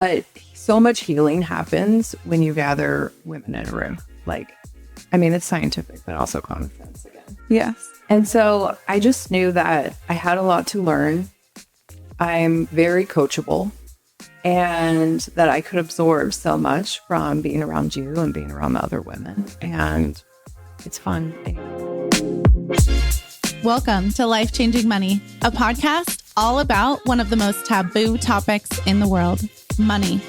But so much healing happens when you gather women in a room. It's scientific, but also common sense again. Yes. And so I just knew that I had a lot to learn. I'm very coachable, and that I could absorb so much from being around you and being around the other women. And it's fun. Welcome to Life Changing Money, a podcast all about one of the most taboo topics in the world, money.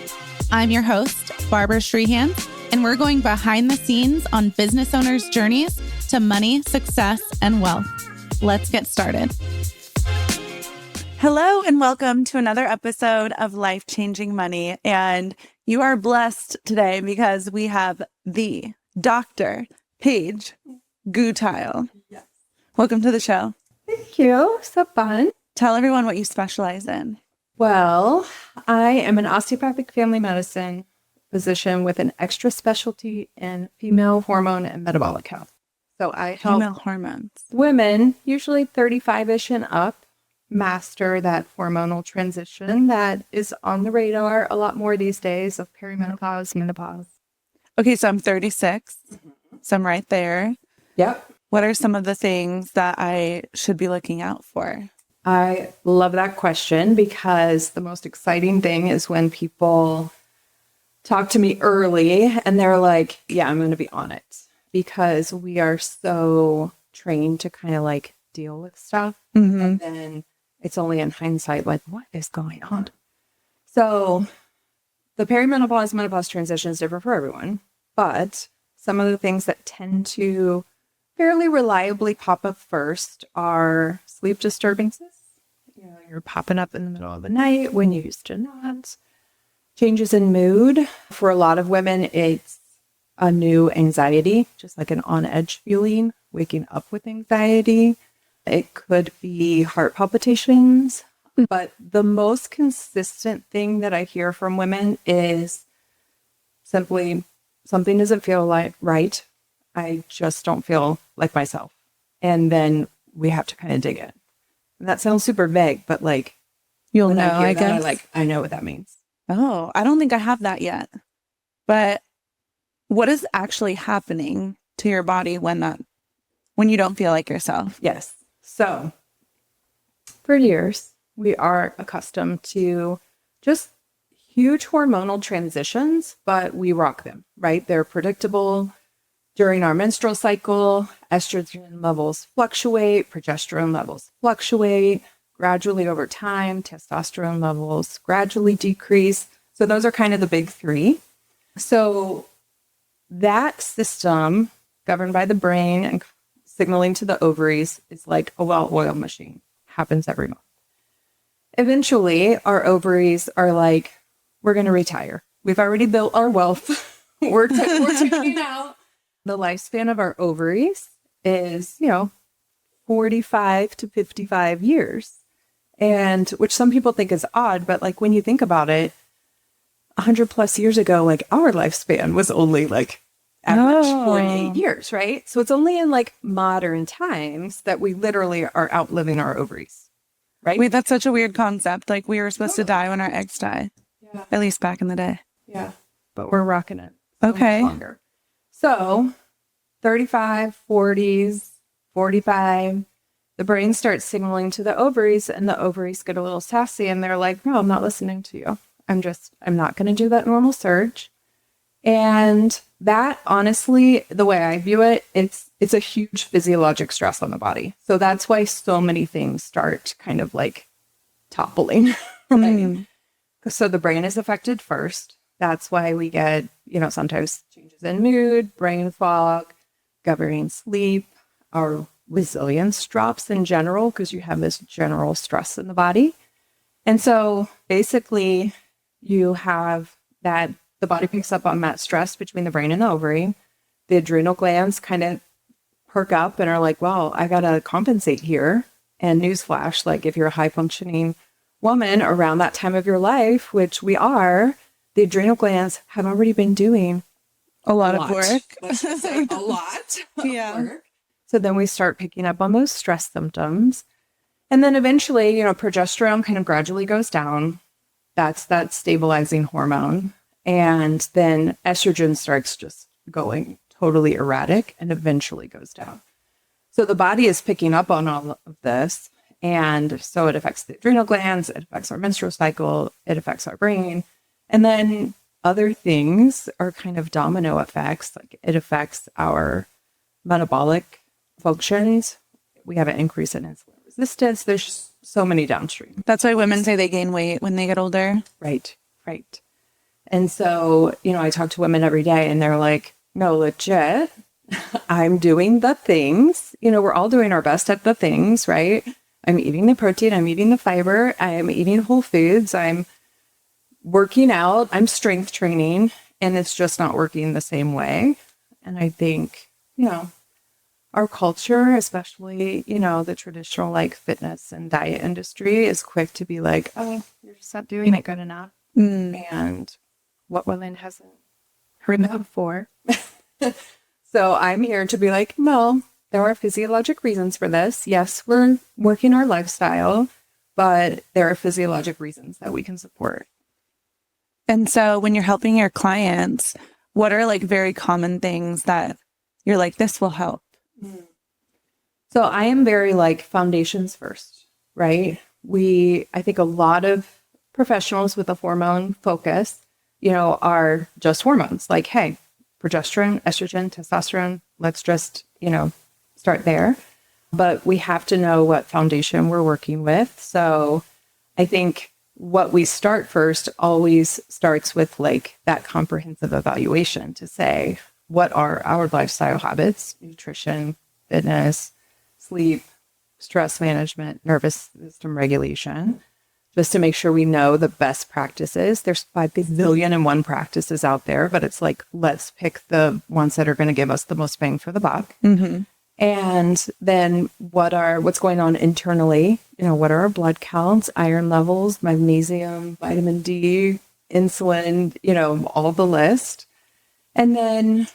I'm your host, Barbara Strehand, and we're going behind the scenes on business owners' journeys to money, success, and wealth. Let's get started. Hello, and welcome to another episode of Life Changing Money. And you are blessed today because we have the Dr. Paige Gutheil. Yes. Welcome to the show. Thank you. So fun. Tell everyone what you specialize in. Well, I am an osteopathic family medicine physician with an extra specialty in female hormone and metabolic health. So I help Female hormones. women, usually 35-ish and up, master that hormonal transition that is on the radar a lot more these days of perimenopause, menopause. Okay, so I'm 36. So I'm right there. Yep. What are some of the things that I should be looking out for? I love that question because the most exciting thing is when people talk to me early and they're like, yeah, I'm going to be on it, because we are so trained to kind of like deal with stuff. Mm-hmm. And then it's only in hindsight, like, what is going on? So the perimenopause, menopause transition is different for everyone, but some of the things that tend to fairly reliably pop up first are sleep disturbances. You're popping up in the middle of the night when you used to not. Changes in mood. For a lot of women, it's a new anxiety, just like an on-edge feeling, waking up with anxiety. It could be heart palpitations. But the most consistent thing that I hear from women is simply something doesn't feel right. I just don't feel like myself. And then we have to kind of dig in. And that sounds super vague, but like, You'll know, I guess. I know what that means. Oh, I don't think I have that yet. But what is actually happening to your body when you don't feel like yourself? Yes. So for years, we are accustomed to just huge hormonal transitions, but we rock them, right? They're predictable. During our menstrual cycle, estrogen levels fluctuate, progesterone levels fluctuate. Gradually over time, testosterone levels gradually decrease. So those are kind of the big three. So that system, governed by the brain and signaling to the ovaries, is like a well-oiled machine. Happens every month. Eventually, our ovaries are like, we're going to retire. We've already built our wealth. we're taking out. The lifespan of our ovaries is, 45 to 55 years. And which some people think is odd, but like when you think about it, 100 plus years ago, like our lifespan was only like average 48 years, right? So it's only in like modern times that we literally are outliving our ovaries, right? Wait, that's such a weird concept. Like we were supposed to die when our eggs die. Yeah. At least back in the day. Yeah. But we're rocking it. So okay. much longer. So 35, 40s, 45, the brain starts signaling to the ovaries, and the ovaries get a little sassy and they're like, no, I'm not listening to you. I'm not going to do that normal surge. And that, honestly, the way I view it, it's a huge physiologic stress on the body. So that's why so many things start kind of like toppling. Right? So the brain is affected first. That's why we get, sometimes changes in mood, brain fog, governing sleep. Our resilience drops in general because you have this general stress in the body. And so basically you have that the body picks up on that stress between the brain and the ovary. The adrenal glands kind of perk up and are like, well, I got to compensate here. And newsflash, like if you're a high functioning woman around that time of your life, which we are, the adrenal glands have already been doing a lot of work. Let's just say a lot of work. So then we start picking up on those stress symptoms. And then eventually, progesterone kind of gradually goes down. That's that stabilizing hormone. And then estrogen starts just going totally erratic and eventually goes down. So the body is picking up on all of this. And so it affects the adrenal glands, it affects our menstrual cycle, it affects our brain. And then other things are kind of domino effects. Like it affects our metabolic functions. We have an increase in insulin resistance. There's so many downstream. That's why women say they gain weight when they get older. Right. And so, I talk to women every day and they're like, no, legit, I'm doing the things, we're all doing our best at the things, right? I'm eating the protein, I'm eating the fiber, I am eating whole foods, I'm working out, I'm strength training, and it's just not working the same way. And I think, our culture, especially, the traditional like fitness and diet industry is quick to be like, oh, you're just not doing it good enough. And what women hasn't heard that before. So I'm here to be like, no, there are physiologic reasons for this. Yes, we're working our lifestyle, but there are physiologic reasons that we can support. And so when you're helping your clients, what are like very common things that you're like, this will help? So I am very like foundations first, right? I think a lot of professionals with a hormone focus, are just hormones. Like, hey, progesterone, estrogen, testosterone, let's just, start there. But we have to know what foundation we're working with. So I think what we start first always starts with like that comprehensive evaluation to say, what are our lifestyle habits, nutrition, fitness, sleep, stress management, nervous system regulation, just to make sure we know the best practices. There's 5 billion and one practices out there, but it's like, let's pick the ones that are going to give us the most bang for the buck. Mm-hmm. And then what's going on internally? What are our blood counts, iron levels, magnesium, vitamin D, insulin, all the list. And then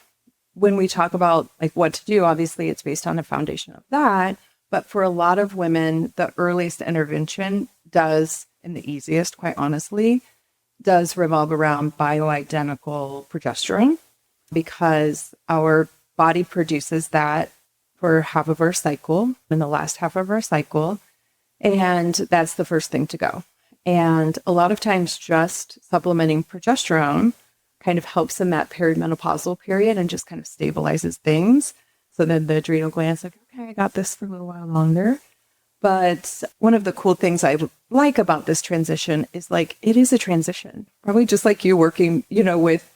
when we talk about like what to do, obviously it's based on a foundation of that. But for a lot of women, the earliest intervention does, and the easiest, quite honestly, does revolve around bioidentical progesterone, because our body produces that for half of our cycle, in the last half of our cycle. And that's the first thing to go. And a lot of times just supplementing progesterone kind of helps in that perimenopausal period and just kind of stabilizes things. So then the adrenal glands like, okay, I got this for a little while longer. But one of the cool things I like about this transition is like, it is a transition. Probably just like you working, with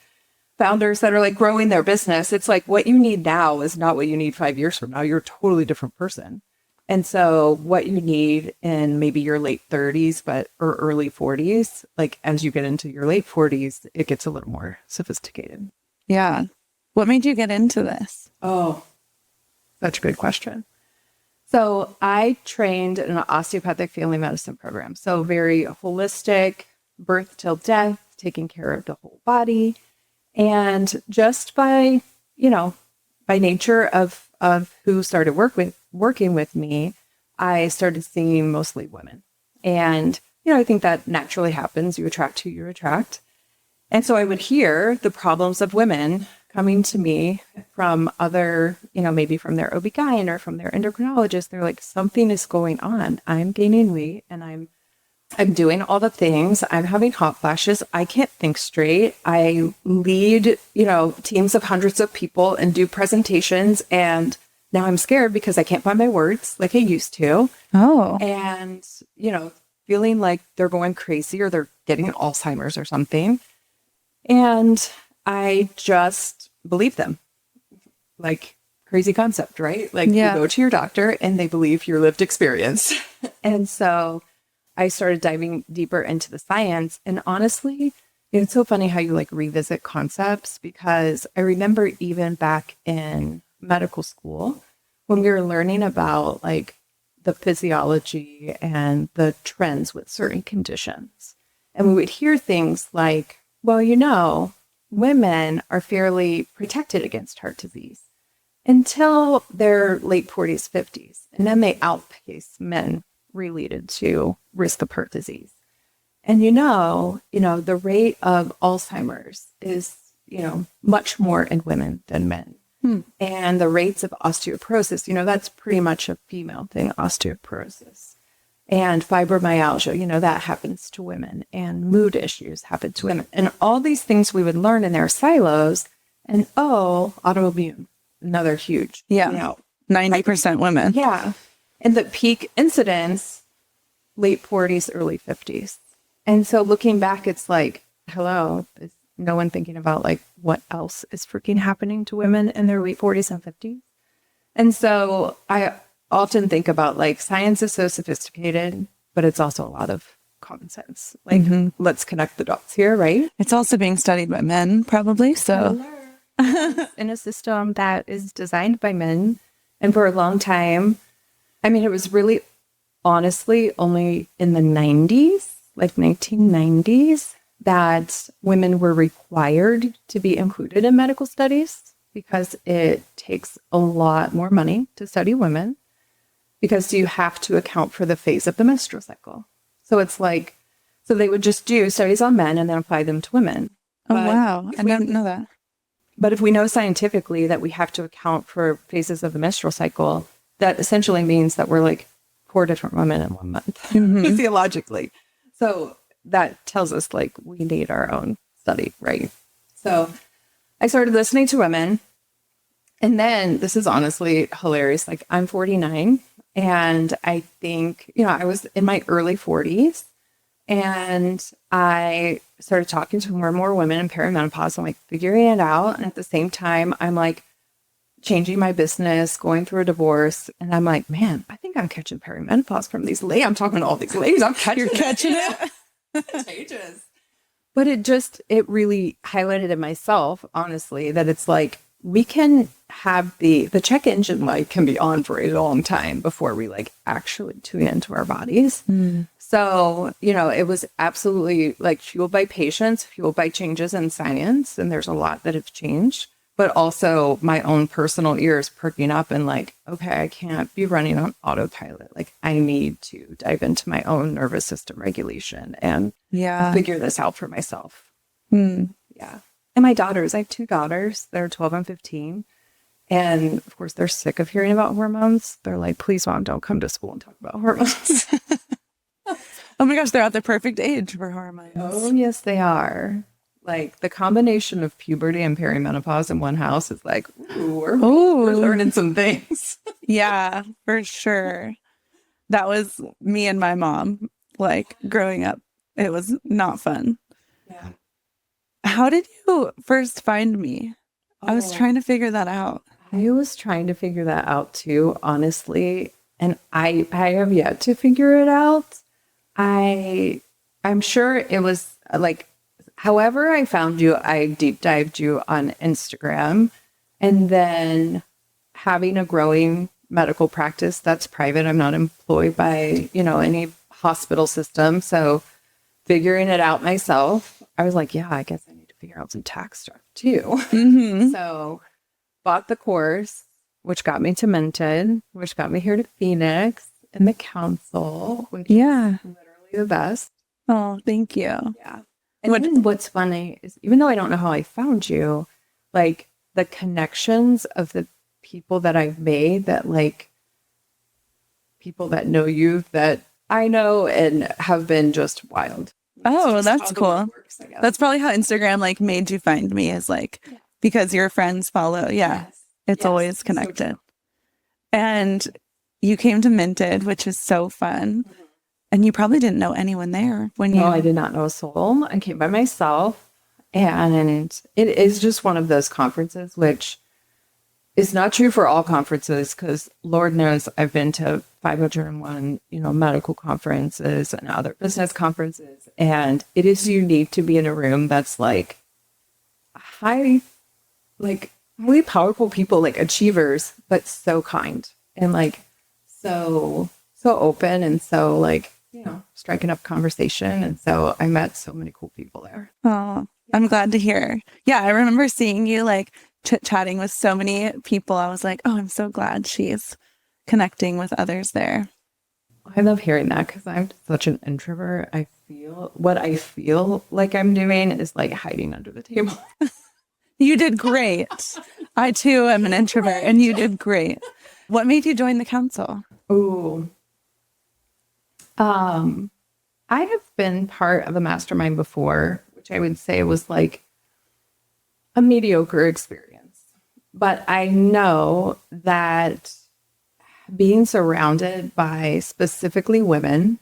founders that are like growing their business. It's like what you need now is not what you need 5 years from now. You're a totally different person. And so what you need in maybe your late 30s, or early 40s, like as you get into your late 40s, it gets a little more sophisticated. Yeah. What made you get into this? Oh, such a good question. So I trained in an osteopathic family medicine program. So very holistic, birth till death, taking care of the whole body. And just by nature of who started working with me, I started seeing mostly women. And, I think that naturally happens. You attract who you attract. And so I would hear the problems of women coming to me from other, maybe from their OB-GYN or from their endocrinologist. They're like, something is going on. I'm gaining weight and I'm doing all the things. I'm having hot flashes. I can't think straight. I lead, teams of hundreds of people and do presentations. And now I'm scared because I can't find my words like I used to. Oh. And, feeling like they're going crazy or they're getting Alzheimer's or something. And I just believe them. Like, crazy concept, right? Like, You go to your doctor and they believe your lived experience. And so I started diving deeper into the science. And honestly, it's so funny how you like revisit concepts, because I remember even back in medical school when we were learning about like the physiology and the trends with certain conditions. And we would hear things like, well, women are fairly protected against heart disease until their late 40s, 50s. And then they outpace men related to risk of heart disease. And the rate of Alzheimer's is, much more in women than men. And the rates of osteoporosis, that's pretty much a female thing, osteoporosis. And fibromyalgia, that happens to women. And mood issues happen to women. And all these things we would learn in their silos. And autoimmune, another huge. Yeah. 90% women. Yeah. And the peak incidence, late 40s, early 50s. And so looking back, it's like, hello, is no one thinking about like what else is freaking happening to women in their late 40s and 50s? And so I often think about like science is so sophisticated, but it's also a lot of common sense. Like, let's connect the dots here, right? It's also being studied by men, probably. So in a system that is designed by men. And for a long time, it was really honestly only in the 90s, like 1990s, that women were required to be included in medical studies because it takes a lot more money to study women because you have to account for the phase of the menstrual cycle. So it's like, so they would just do studies on men and then apply them to women. Oh, wow. I didn't know that. But if we know scientifically that we have to account for phases of the menstrual cycle, that essentially means that we're like 4 different women in 1 month, physiologically. So that tells us like we need our own study, right? So I started listening to women. And then this is honestly hilarious. Like I'm 49 and I think, I was in my early 40s and I started talking to more and more women in perimenopause. I'm like figuring it out. And at the same time, I'm like changing my business, going through a divorce. And I'm like, man, I think I'm catching perimenopause from these ladies. I'm talking to all these ladies. You're catching it. Contagious. But it really highlighted in myself, honestly, that it's like we can have the check engine light can be on for a long time before we like actually tune into our bodies. So, it was absolutely like fueled by patience, fueled by changes in science. And there's a lot that have changed, but also my own personal ears perking up and like, okay, I can't be running on autopilot. Like I need to dive into my own nervous system regulation and figure this out for myself. Yeah. And my daughters, I have 2 daughters. They're 12 and 15. And of course, they're sick of hearing about hormones. They're like, please, Mom, don't come to school and talk about hormones. Oh my gosh, they're at the perfect age for hormones. Oh, yes, they are. Like the combination of puberty and perimenopause in one house is like, we're learning some things. Yeah, for sure. That was me and my mom, like growing up. It was not fun. Yeah. How did you first find me? I was trying to figure that out. I was trying to figure that out too, honestly. And I have yet to figure it out. I'm sure it was like, however I found you, I deep dived you on Instagram. And then having a growing medical practice that's private. I'm not employed by, any hospital system. So figuring it out myself, I was like, yeah, I guess I need to figure out some tax stuff too. So bought the course, which got me to Minted, which got me here to Phoenix and the council, which is literally the best. Oh, thank you. Yeah. And then what's funny is even though I don't know how I found you, like the connections of the people that I've made that like people that know you that I know and have been just wild. Oh, that's cool. That's probably how Instagram like made you find me is like because your friends follow. Yeah. Yes. It's always connected. So and you came to Minted, which is so fun. And you probably didn't know anyone there when you... No, I did not know a soul. I came by myself. And it is just one of those conferences, which is not true for all conferences, because Lord knows I've been to 501, medical conferences and other business conferences. And it is unique to be in a room that's like highly powerful people, like achievers, but so kind and like so open and so like, striking up conversation. And so I met so many cool people there. Oh, I'm glad to hear. Yeah, I remember seeing you like chit-chatting with so many people. I was like, oh, I'm so glad she's connecting with others there. I love hearing that because I'm such an introvert. I I feel like I'm doing is like hiding under the table. You did great. I too am an introvert, and you did great. What made you join the council? Ooh. I have been part of a mastermind before, which I would say was like a mediocre experience. But I know that being surrounded by specifically women,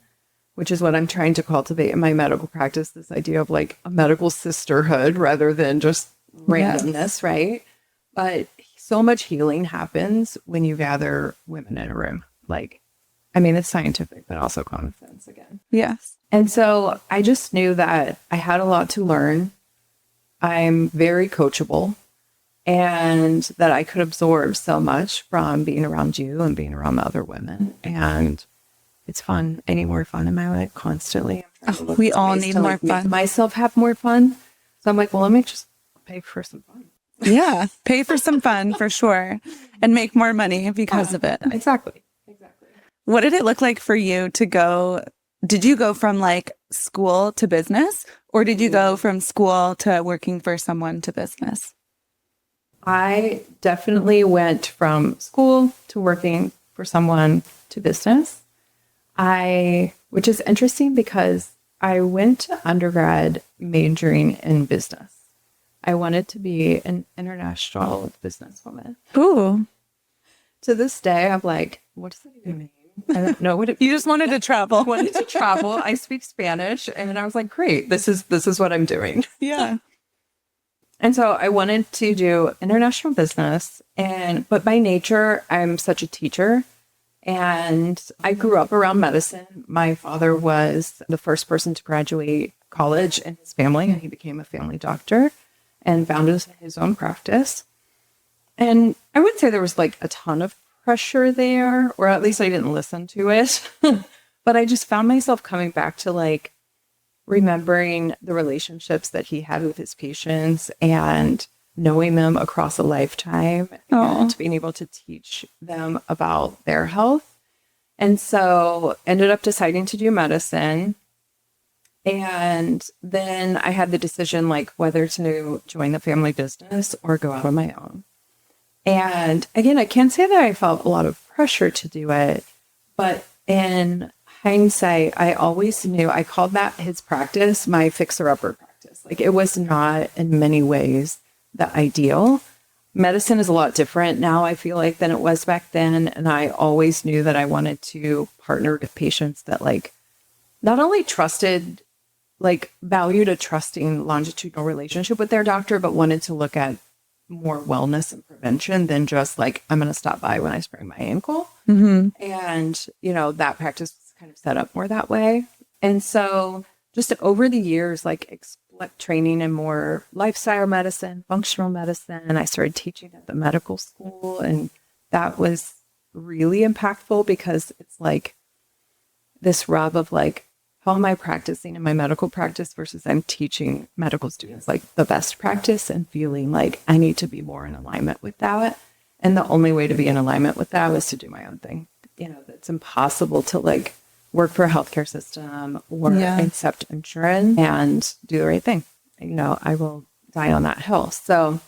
which is what I'm trying to cultivate in my medical practice, this idea of like a medical sisterhood rather than just randomness, right? But so much healing happens when you gather women in a room. Like, I mean, it's scientific, but also common sense again. Yes. And so I just knew that I had a lot to learn. I'm very coachable, and that I could absorb so much from being around you and being around the other women. And it's fun. I need more fun in my life constantly. We all need more fun. Make myself have more fun. So I'm like, well, let me just pay for some fun. Yeah. Pay for some fun for sure. And make more money because of it. Exactly. What did it look like for you to go? Did you go from like school to business, or did you go from school to working for someone to business? I definitely went from school to working for someone to business. Which is interesting because I went to undergrad majoring in business. I wanted to be an international businesswoman. Ooh. To this day, I'm like, what does that even mean? I don't know what it You just wanted to travel. I wanted to travel. I speak Spanish, and I was like, great, this is what I'm doing. Yeah. And so I wanted to do international business, but by nature, I'm such a teacher. And I grew up around medicine. My father was the first person to graduate college in his family, and he became a family doctor and founded his own practice. And I would say there was like a ton of pressure there, or at least I didn't listen to it. But I just found myself coming back to like remembering the relationships that he had with his patients and knowing them across a lifetime and being able to teach them about their health. And so ended up deciding to do medicine. And then I had the decision like whether to join the family business or go out on my own. And again, I can't say that I felt a lot of pressure to do it, but in hindsight, I always knew I called that his practice my fixer-upper practice. Like it was not in many ways the ideal. Medicine is a lot different now, I feel like, than it was back then. And I always knew that I wanted to partner with patients that like not only trusted, like valued a trusting longitudinal relationship with their doctor, but wanted to look at more wellness and prevention than just like, I'm going to stop by when I sprain my ankle. Mm-hmm. And, that practice was kind of set up more that way. And so just over the years, like training in more lifestyle medicine, functional medicine, and I started teaching at the medical school. And that was really impactful because it's like this rub of like, how am I practicing in my medical practice versus I'm teaching medical students like the best practice and feeling like I need to be more in alignment with that. And the only way to be in alignment with that was to do my own thing. It's impossible to like work for a healthcare system or accept insurance and do the right thing. I will die on that hill. So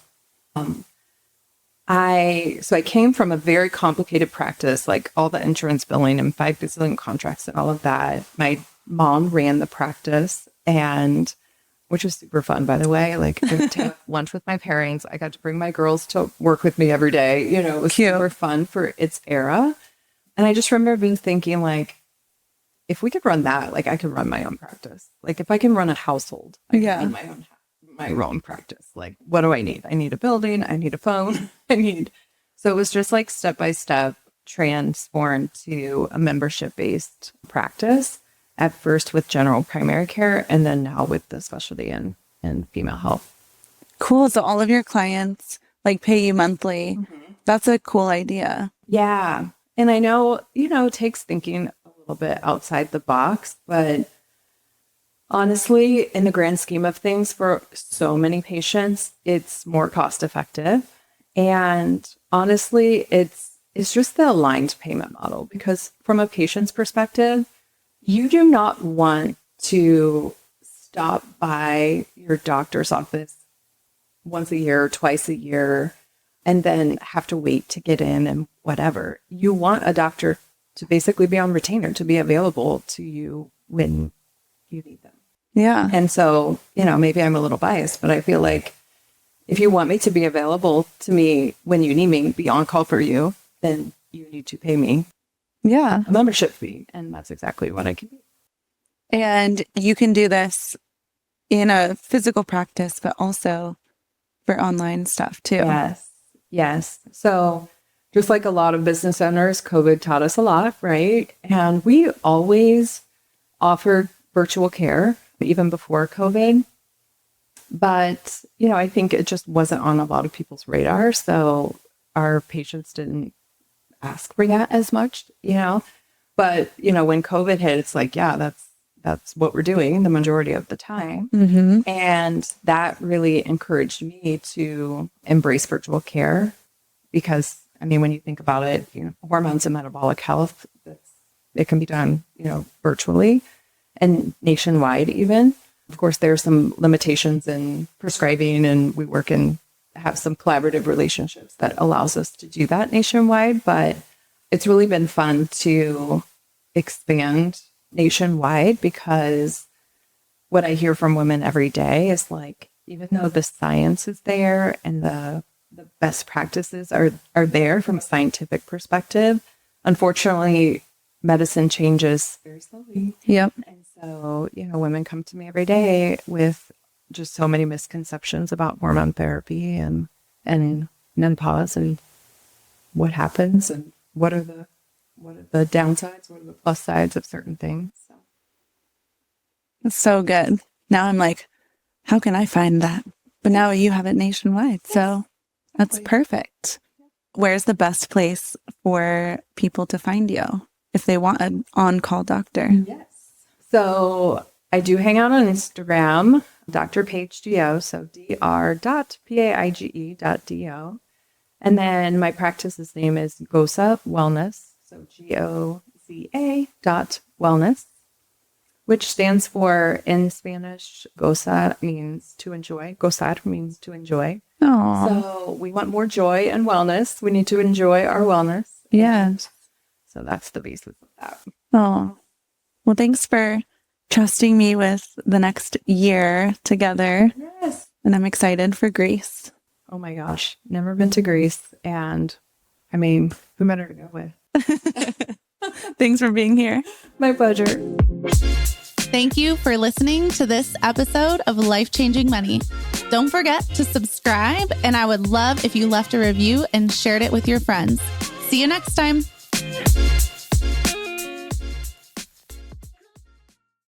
I came from a very complicated practice, like all the insurance billing and 5 gazillion contracts and all of that. My mom ran the practice, and which was super fun, by the way. Like I got to have lunch with my parents. I got to bring my girls to work with me every day. It was super fun for its era. And I just remember being thinking like, if we could run that, like I could run my own practice. Like if I can run a household, I can run my own practice. Like what do I need? I need a building. I need a phone. So it was just like step by step transformed to a membership based practice. At first with general primary care, and then now with the specialty in female health. Cool. So all of your clients like pay you monthly. Mm-hmm. That's a cool idea. Yeah. And I know, it takes thinking a little bit outside the box, but honestly, in the grand scheme of things, for so many patients, it's more cost effective. And honestly, it's just the aligned payment model, because from a patient's perspective, you do not want to stop by your doctor's office once a year, twice a year, and then have to wait to get in and whatever. You want a doctor to basically be on retainer, to be available to you when you need them. Yeah. And so, maybe I'm a little biased, but I feel like if you want me to be available to me when you need me, be on call for you, then you need to pay me a membership fee. And that's exactly what I can do. And you can do this in a physical practice, but also for online stuff too. Yes. So just like a lot of business owners, COVID taught us a lot, right? And we always offered virtual care, even before COVID. But, I think it just wasn't on a lot of people's radar. So our patients didn't ask for that as much, But, when COVID hit, it's like, that's what we're doing the majority of the time. Mm-hmm. And that really encouraged me to embrace virtual care because, when you think about it, hormones and metabolic health, it can be done, virtually and nationwide even. Of course, there are some limitations in prescribing, and we work and have some collaborative relationships that allows us to do that nationwide. But it's really been fun to expand nationwide because what I hear from women every day is like, even though the science is there and the best practices are there from a scientific perspective, unfortunately, medicine changes very slowly. Yep. And so, women come to me every day with just so many misconceptions about hormone therapy and menopause and what happens and what are the downsides, what are the plus sides of certain things. So. That's so good. Now I'm like, how can I find that? But now you have it nationwide. Yes. So that's perfect. Where's the best place for people to find you if they want an on-call doctor? Yes. So I do hang out on Instagram, Dr. Paige Gutheil, so dr.paige.do. And then my practice's name is Goza Wellness, so GOZA.wellness, which stands for, in Spanish, Goza means to enjoy. Gozar means to enjoy. Aww. So we want more joy and wellness. We need to enjoy our wellness. Yes. So that's the basis of that. Oh, well, thanks for trusting me with the next year together. Yes. And I'm excited for Greece. Oh my gosh. Never been to Greece. And who better to go with? Thanks for being here. My pleasure. Thank you for listening to this episode of Life Changing Money. Don't forget to subscribe, and I would love if you left a review and shared it with your friends. See you next time.